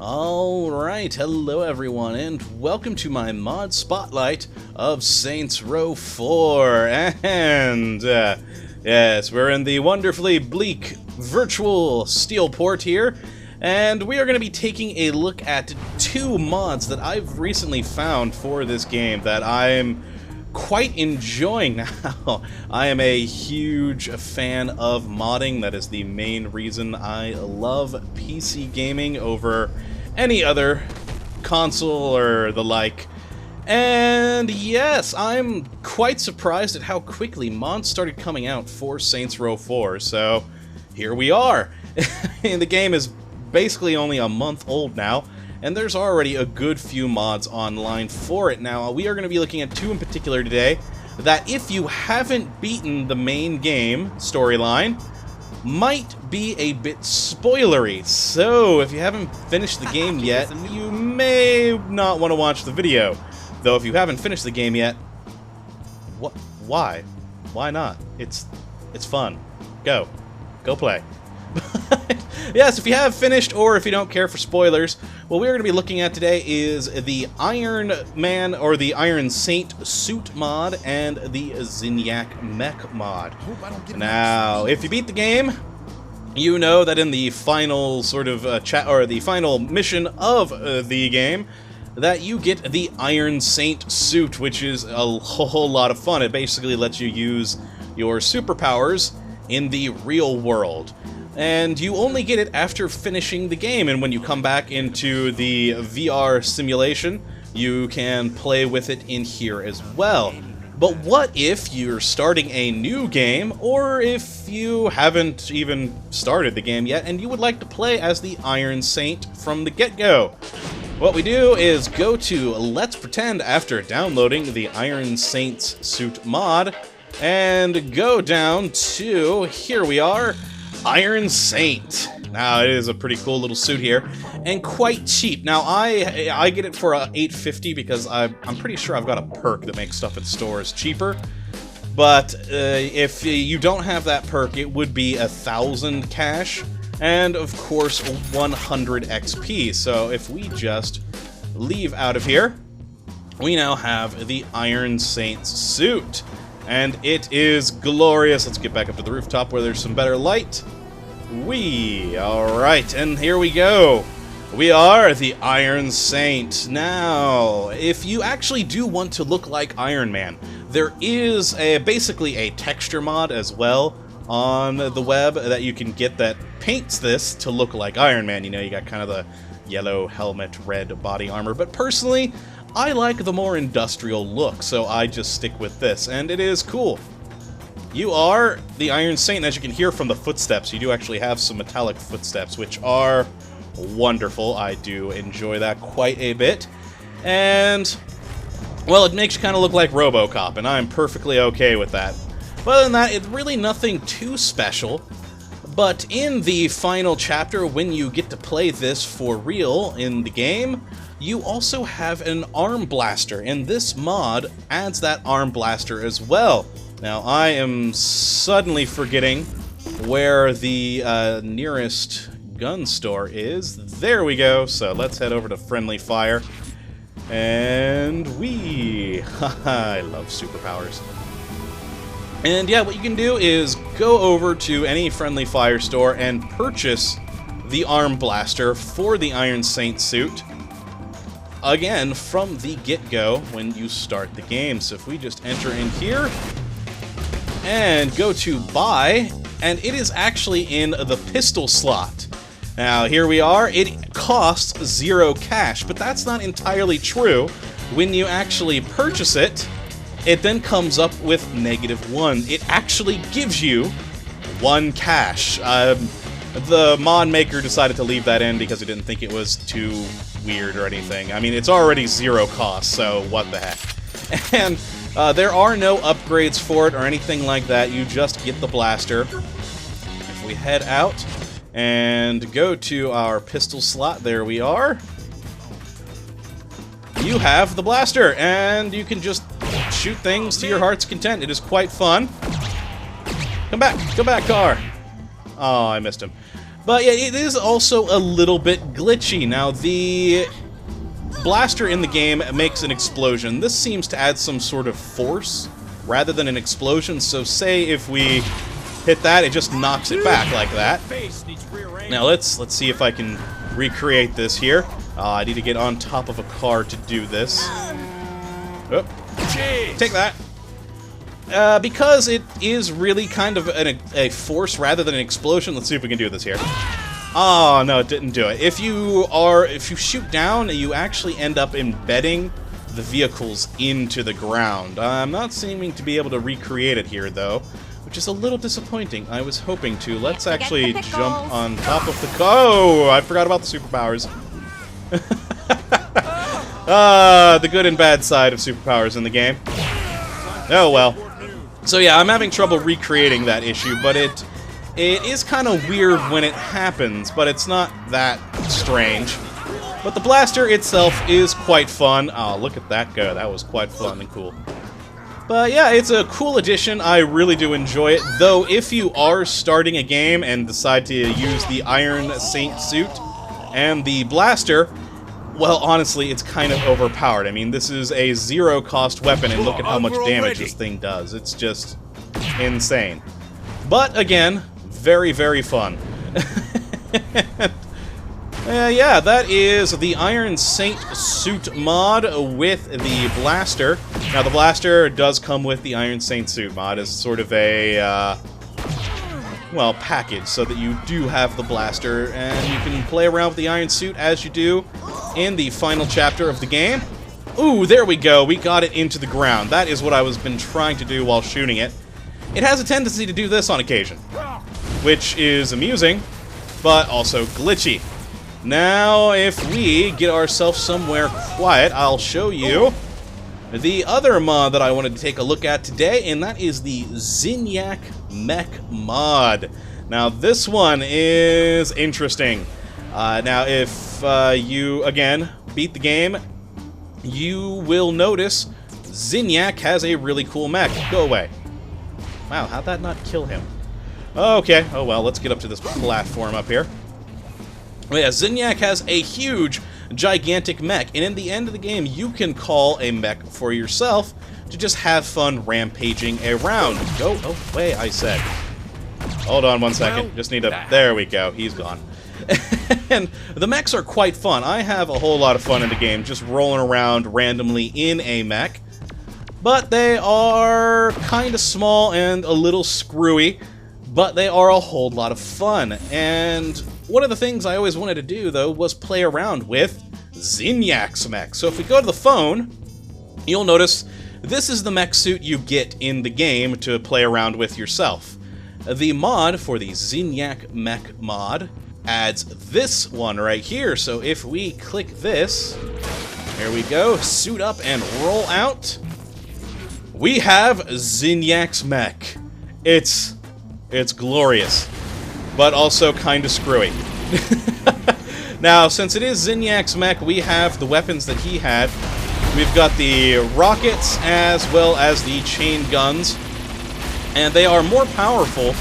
Alright, hello everyone, and welcome to my mod spotlight of Saints Row 4. And, yes, we're in the wonderfully bleak virtual Steelport here, and we are going to be taking a look at two mods that I've recently found for this game that I'm quite enjoying now. I am a huge fan of modding. That is the main reason I love PC gaming over any other console or the like. And yes, I'm quite surprised at how quickly mods started coming out for Saints Row 4, so here we are. And the game is basically only a month old now, and there's already a good few mods online for it. Now, we are going to be looking at two in particular today that, if you haven't beaten the main game storyline, might be a bit spoilery. So, if you haven't finished the game yet, you may not want to watch the video. Though, if you haven't finished the game yet, what? Why? Why not? It's fun. Go play. Yes, if you have finished, or if you don't care for spoilers, what we're going to be looking at today is the Iron Man, or the Iron Saint suit mod, and the Zinyak Mech mod. Now, if you beat the game, you know that in the final sort of the final mission of the game, that you get the Iron Saint suit, which is a whole lot of fun. It basically lets you use your superpowers in the real world. And you only get it after finishing the game, and when you come back into the VR simulation, you can play with it in here as well. But what if you're starting a new game, or if you haven't even started the game yet, and you would like to play as the Iron Saint from the get-go? What we do is go to Let's Pretend after downloading the Iron Saint's suit mod, and go down to, here we are, Iron Saint. Now, it is a pretty cool little suit here, and quite cheap. Now, I get it for $8.50 because I'm pretty sure I've got a perk that makes stuff at stores cheaper. But if you don't have that perk, it would be 1,000 cash, and of course 100 XP. So if we just leave out of here, we now have the Iron Saint's suit. And it is glorious. Let's get back up to the rooftop where there's some better light. Alright, and here we go. We are the Iron Saint. Now, if you actually do want to look like Iron Man, there is basically a texture mod as well on the web that you can get that paints this to look like Iron Man. You know, you got kind of the yellow helmet, red body armor, but personally, I like the more industrial look, so I just stick with this, and it is cool. You are the Iron Saint, and as you can hear from the footsteps, you do actually have some metallic footsteps, which are wonderful. I do enjoy that quite a bit. And, well, it makes you kind of look like RoboCop, and I'm perfectly okay with that. But other than that, it's really nothing too special. But in the final chapter, when you get to play this for real in the game, you also have an arm blaster, and this mod adds that arm blaster as well. Now, I am suddenly forgetting where the nearest gun store is. There we go. So let's head over to Friendly Fire. And I love superpowers. And yeah, what you can do is go over to any Friendly Fire store and purchase the arm blaster for the Iron Saint suit. Again, from the get-go when you start the game. So if we just enter in here and go to buy, and it is actually in the pistol slot. Now, here we are. It costs 0 cash, but that's not entirely true. When you actually purchase it, it then comes up with -1. It actually gives you 1 cash. The mod maker decided to leave that in because he didn't think it was too weird or anything. I mean, it's already 0 cost, so what the heck. And there are no upgrades for it or anything like that. You just get the blaster. If we head out and go to our pistol slot, there we are. You have the blaster, and you can just shoot things to your heart's content. It is quite fun. Come back, car. Oh, I missed him. But yeah, it is also a little bit glitchy. Now, the blaster in the game makes an explosion. This seems to add some sort of force rather than an explosion. So say if we hit that, it just knocks it back like that. Now let's see if I can recreate this here. I need to get on top of a car to do this. Oh, take that. Because it is really kind of a force rather than an explosion. Let's see if we can do this here. Oh no, it didn't do it. If you shoot down, you actually end up embedding the vehicles into the ground. I'm not seeming to be able to recreate it here though, which is a little disappointing. I was hoping to. Let's actually jump on top of the car. Oh, I forgot about the superpowers. The good and bad side of superpowers in the game. Oh well. So yeah, I'm having trouble recreating that issue, but it is kind of weird when it happens, but it's not that strange. But the blaster itself is quite fun. Oh, look at that go. That was quite fun and cool. But yeah, it's a cool addition. I really do enjoy it. Though, if you are starting a game and decide to use the Iron Saint suit and the blaster, well, honestly, it's kind of overpowered. I mean, this is a zero-cost weapon, and look at how much damage this thing does. It's just insane. But, again, very, very fun. Yeah, that is the Iron Saint suit mod with the blaster. Now, the blaster does come with the Iron Saint suit mod as sort of a, well, package, so that you do have the blaster, and you can play around with the Iron Suit as you do in the final chapter of the game. Ooh, there we go. We got it into the ground. That is what I was been trying to do while shooting it. It has a tendency to do this on occasion, which is amusing, but also glitchy. Now, if we get ourselves somewhere quiet, I'll show you the other mod that I wanted to take a look at today, and that is the Zinyak Mech mod. Now, this one is interesting. Now, if you, again, beat the game, you will notice Zinyak has a really cool mech. Go away. Wow, how'd that not kill him? Okay, oh well, let's get up to this platform up here. Oh yeah, Zinyak has a huge, gigantic mech, and in the end of the game, you can call a mech for yourself to just have fun rampaging around. Go away, I said. Hold on one second. Just need to... There we go. He's gone. And the mechs are quite fun. I have a whole lot of fun in the game just rolling around randomly in a mech. But they are kind of small and a little screwy, but they are a whole lot of fun. And one of the things I always wanted to do, though, was play around with Zinyak's mech. So if we go to the phone, you'll notice this is the mech suit you get in the game to play around with yourself. The mod for the Zinyak Mech mod adds this one right here. So if we click this, there we go, suit up and roll out, we have Zinyak's mech. It's glorious, but also kind of screwy. Now, since it is Zinyak's mech, we have the weapons that he had. We've got the rockets as well as the chain guns, and they are more powerful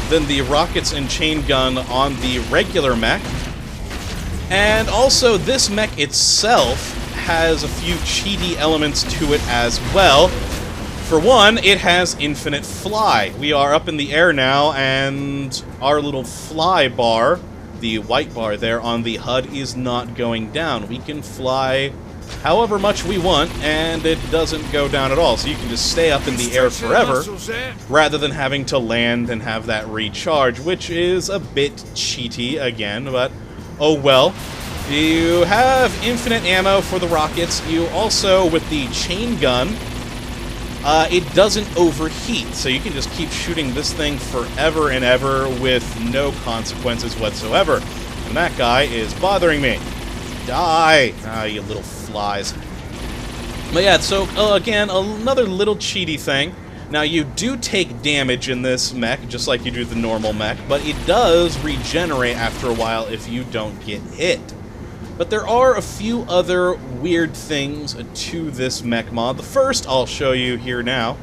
than the rockets and chain gun on the regular mech. And also, this mech itself has a few cheaty elements to it as well. For one, it has infinite fly. We are up in the air now, and our little fly bar, the white bar there on the HUD, is not going down. We can fly however much we want, and it doesn't go down at all. So you can just stay up in the air forever, rather than having to land and have that recharge, which is a bit cheaty again, but oh well. You have infinite ammo for the rockets. You also, with the chain gun, it doesn't overheat, so you can just keep shooting this thing forever and ever with no consequences whatsoever. And that guy is bothering me. Die! Ah, you little flies. But yeah, so again, another little cheaty thing. Now, you do take damage in this mech, just like you do the normal mech, but it does regenerate after a while if you don't get hit. But there are a few other weird things to this mech mod. The first I'll show you here now.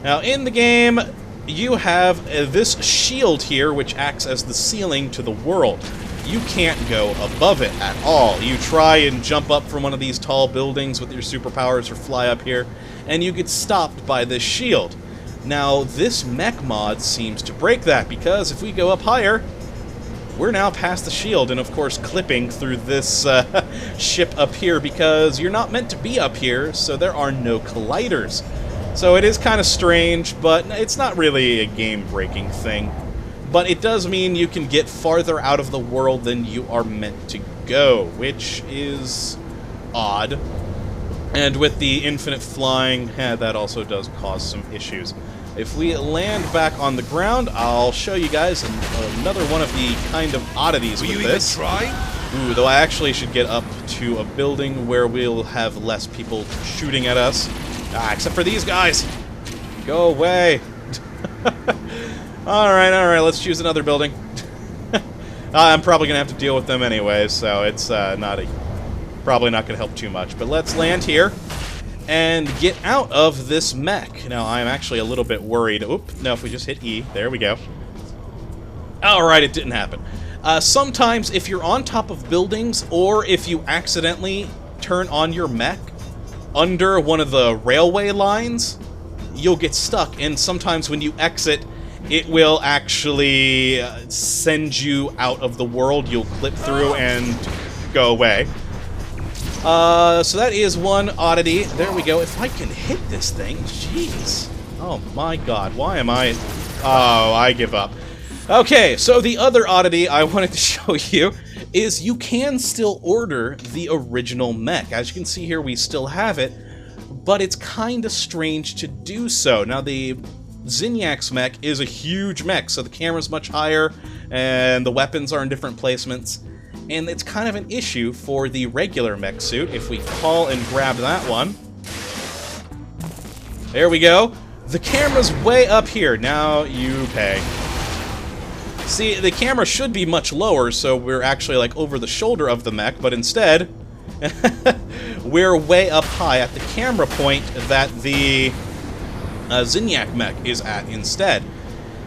Now, in the game, you have this shield here, which acts as the ceiling to the world. You can't go above it at all. You try and jump up from one of these tall buildings with your superpowers or fly up here, and you get stopped by this shield. Now, this mech mod seems to break that, because if we go up higher, we're now past the shield, and of course clipping through this ship up here, because you're not meant to be up here, so there are no colliders. So it is kind of strange, but it's not really a game-breaking thing. But it does mean you can get farther out of the world than you are meant to go, which is odd. And with the infinite flying, that also does cause some issues. If we land back on the ground, I'll show you guys another one of the kind of oddities with this. Ooh, though I actually should get up to a building where we'll have less people shooting at us. Except for these guys! Go away! Alright, let's choose another building. I'm probably going to have to deal with them anyway, so it's probably not going to help too much. But let's land here and get out of this mech. Now, I'm actually a little bit worried. Oop, no, if we just hit E, there we go. Alright, it didn't happen. Sometimes, if you're on top of buildings, or if you accidentally turn on your mech under one of the railway lines, you'll get stuck, and sometimes when you exit, it will actually send you out of the world. You'll clip through and go away. So that is one oddity. There we go. If I can hit this thing, jeez. Oh my god, why am I... Oh, I give up. Okay, so the other oddity I wanted to show you is you can still order the original mech. As you can see here, we still have it, but it's kind of strange to do so. Now, the Zinyak Mech is a huge mech, so the camera's much higher, and the weapons are in different placements, and it's kind of an issue for the regular mech suit. If we call and grab that one, there we go. The camera's way up here. Now you pay. See, the camera should be much lower, so we're actually like over the shoulder of the mech, but instead, we're way up high at the camera point that the Zinyak Mech is at instead.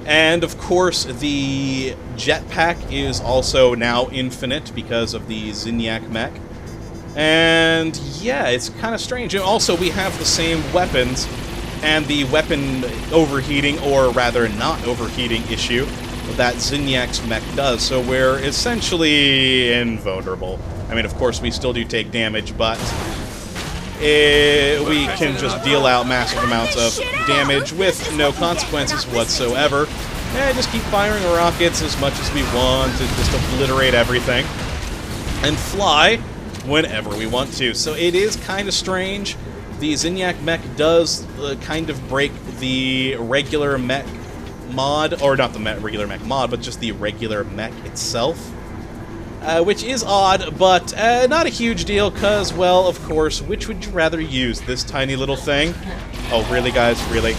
And of course, the jetpack is also now infinite because of the Zinyak Mech. And yeah, it's kind of strange. And also, we have the same weapons, and the weapon overheating, or rather not overheating issue that Zinyak's mech does, so we're essentially invulnerable. I mean, of course, we still do take damage, but we can just deal out massive amounts of damage with no consequences whatsoever. And just keep firing rockets as much as we want to just obliterate everything. And fly whenever we want to. So it is kind of strange. The Zinyak Mech does kind of break the regular mech mod, or not the regular mech mod, but just the regular mech itself. Which is odd, but not a huge deal, because, well, of course, which would you rather use? This tiny little thing? Oh, really, guys? Really?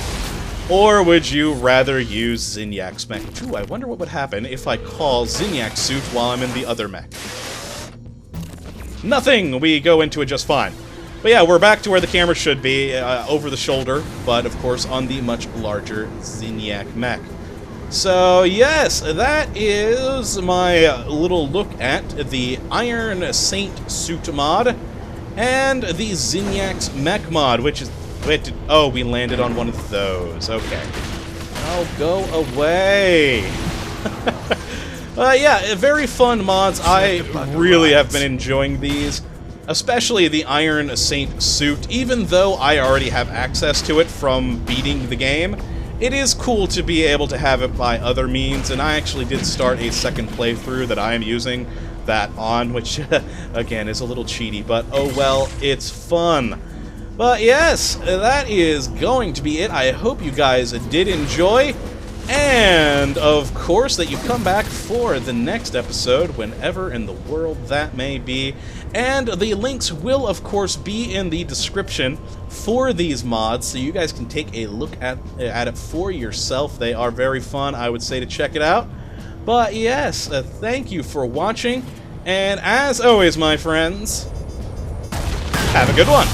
Or would you rather use Zinyak's mech? Ooh, I wonder what would happen if I call Zinyak suit while I'm in the other mech. Nothing! We go into it just fine. But yeah, we're back to where the camera should be, over the shoulder, but of course on the much larger Zinyak Mech. So yes, that is my little look at the Iron Saint suit mod and the Zinyak's mech mod, which is... oh, we landed on one of those. Okay. Oh, go away! Yeah, very fun mods. I really have been enjoying these. Especially the Iron Saint suit. Even though I already have access to it from beating the game, it is cool to be able to have it by other means, and I actually did start a second playthrough that I am using that on, which, again, is a little cheaty, but oh well, it's fun. But yes, that is going to be it. I hope you guys did enjoy, and of course that you come back for the next episode, whenever in the world that may be. And the links will, of course, be in the description for these mods, so you guys can take a look at it for yourself. They are very fun, I would say, to check it out. But yes, thank you for watching, and as always, my friends, have a good one.